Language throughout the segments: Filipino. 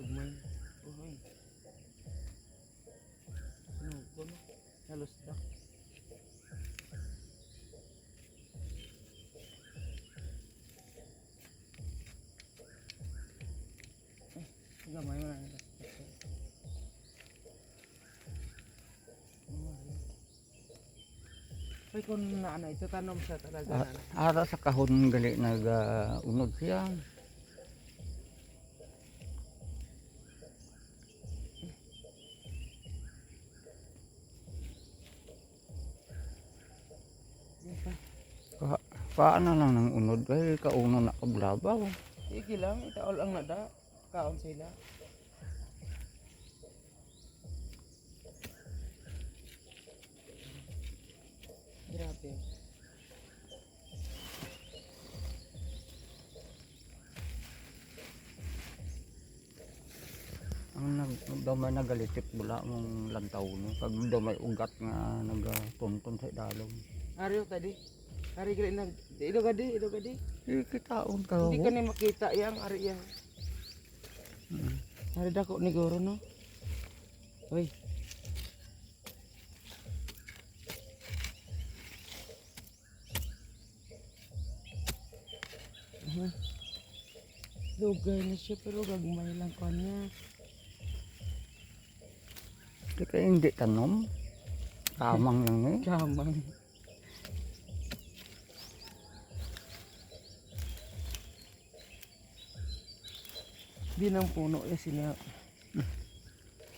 Gagmay. Uy. Sinugon. Halos da. Gamay mo na. Ay kung naana ito tanom sa talaga na. Ara sa kahon gali nag-unod siya. Paano lang nang unod kay kauno na kablabaw. Sige lang, itaol ang nada. Kaon sila. Grabe. Ang damay nagalitik bula mong lantaw no. Pag damay ugat nga nagtonton sa idalom. Ariyo tadi. Ari gali na. Ilo gadi. Kitaon ka. Hindi ka ni makita yang ari yang. Ari dako ni guro no. Hoy. Lugay na siya pero gagmay lang kanya. Di kaya hindi tanom. Kamang lang eh. Kamang. Di nang puno ya sila.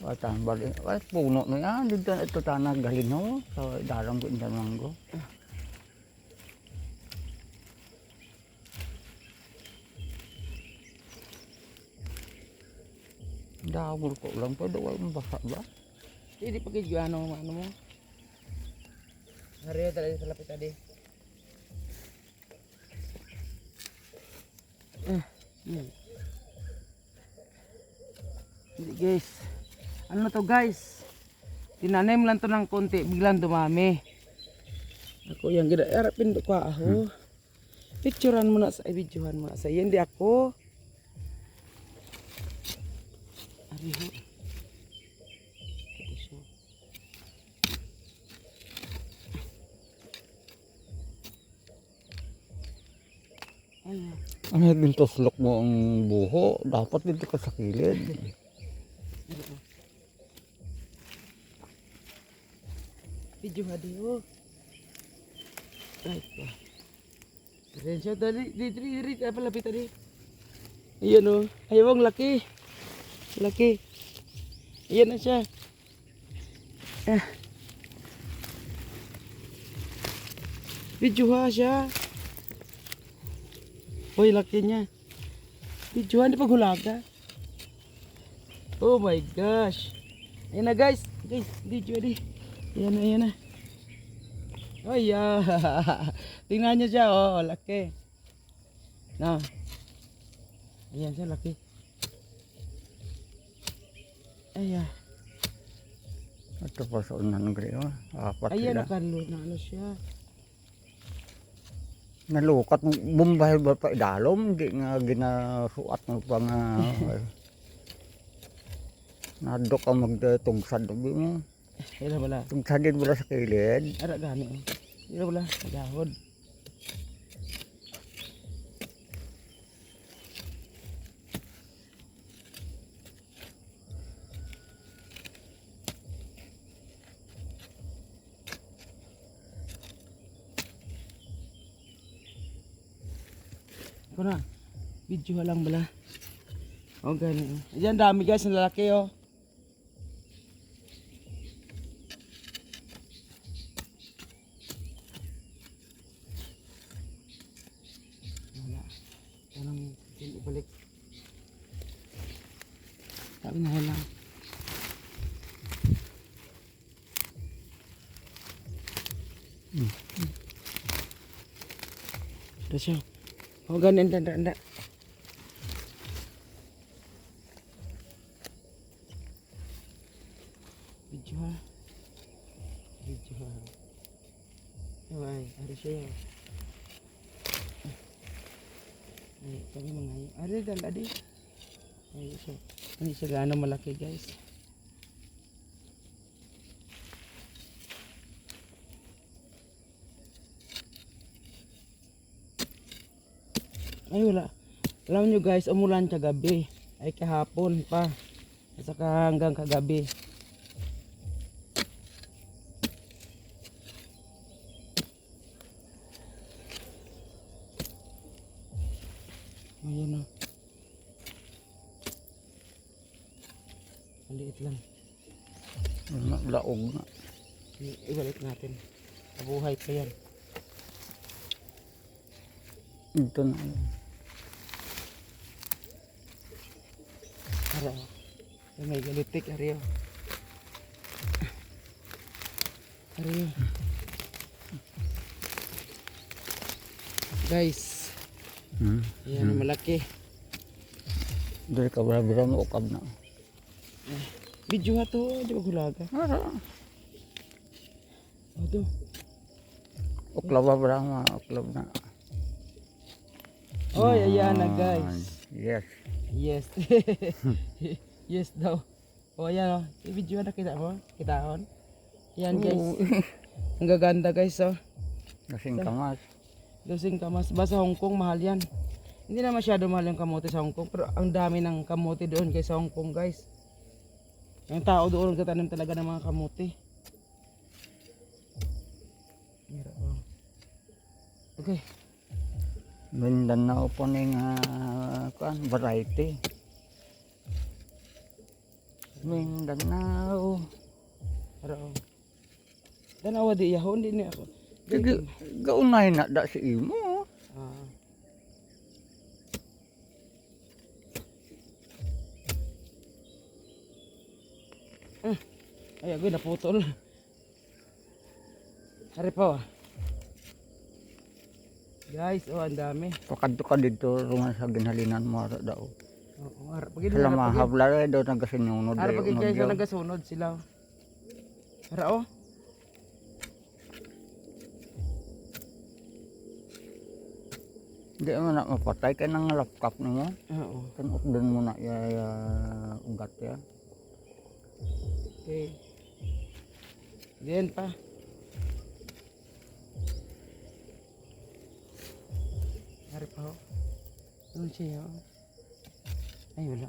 Watan bali. Ay puno na yan. Dito ito tanag galinaw. So dalang ko indan manggo. Dawol ko lang pa daw basa ba? Hindi pagid ano mo. Hari tadi sa lapit tadi. Hindi guys. Ano to guys? Tinanim lang to ng konti, biglang dumami. Ako yang gida arapin ko ako. Picturean mo na sa videohan mo na sa hindi ako. Ariho. Ayan. Ano yung tuslok mo ang buho? Dapat dito ka sa kilid. Video hadiyo. Right pa. Keren siya tadi. Diri. Apa lapit tadi? Ayan o. Ayaw ang laki. Laki. Ayan na siya. Video ha siya. Hoy, laki niya. Videohan di paghulaga. Oh my gosh. Ayan na guys. Guys, video di. Ayan na. Oh yeah. Tingnan niyo siya. Oh, laki. Na. Ayan siya, laki. Ayan. Ito pa sa unan gari oh. Apat Ayan, sila. nakalod na ano siya. Nalukat bumbay ba pa idalom, di nga ginasuat mo pa nga. Nadok ka magtugsad mo. Ira wala. Tugsadin mo sa kilid. Ara gani. Ira wala. Magahod. Kuna. Video lang bala. Oh gani. Ayan dami guys ng lalaki oh. Wala. Anong ibalik. Sabi na lang. Ito siya. Oh gani anda. Video ha. Ay, ada siya. Ay, kami mga. Ada dan tadi. Hindi siya gaano malaki guys. Ay wala. Alam nyo guys, umulan kagabi. Ay kahapon pa. At saka hanggang kagabi. Ayan o. Maliit lang. Laog na. Ibalik natin. Mabuhay pa yan. Ito na. Para o. May galitik. Ariyo. Ariyo. Guys. Ayan, malaki. Dari ka bra-bra mo ukab na. Video ha to. Di ba gulaga? Ara. O to. Uklab bra ma, uklab na. Oy, ayan na guys. Yes. Yes. Yes daw. O ayan o. I-video na kita mo. Kitahon. Ayan guys. Ang gaganda guys o. Kasing kamas. Dosing kamas. Basta Hong Kong mahal yan. Hindi na masyado mahal yung kamote sa Hong Kong. Pero ang dami ng kamote doon guys sa Hong Kong guys. Yung tao doon nagtatanim talaga ng mga kamote. Mira o. Okay. Mindanao po ning variety. Mindanao. Mira o. Danawa di yahon. Hindi niya ako. Gaunay na da si imo. Ah. Ay, agoy naputol. Hari pa. Guys, oh, ang dami. Pakadto ka dito rungan sa ginhalinan mo ara daw. Oo, harap pagid. Sila mahabla daw nagasinunod. Harap pagid guys, nagasunod sila. Hara oh. Hindi mo na mapatay ka ng lapkap mo. Oo. Kanot doon mo na ugat ya. Okay. Diyan pa. Hari pa oh. Ano siya oh. Ay wala.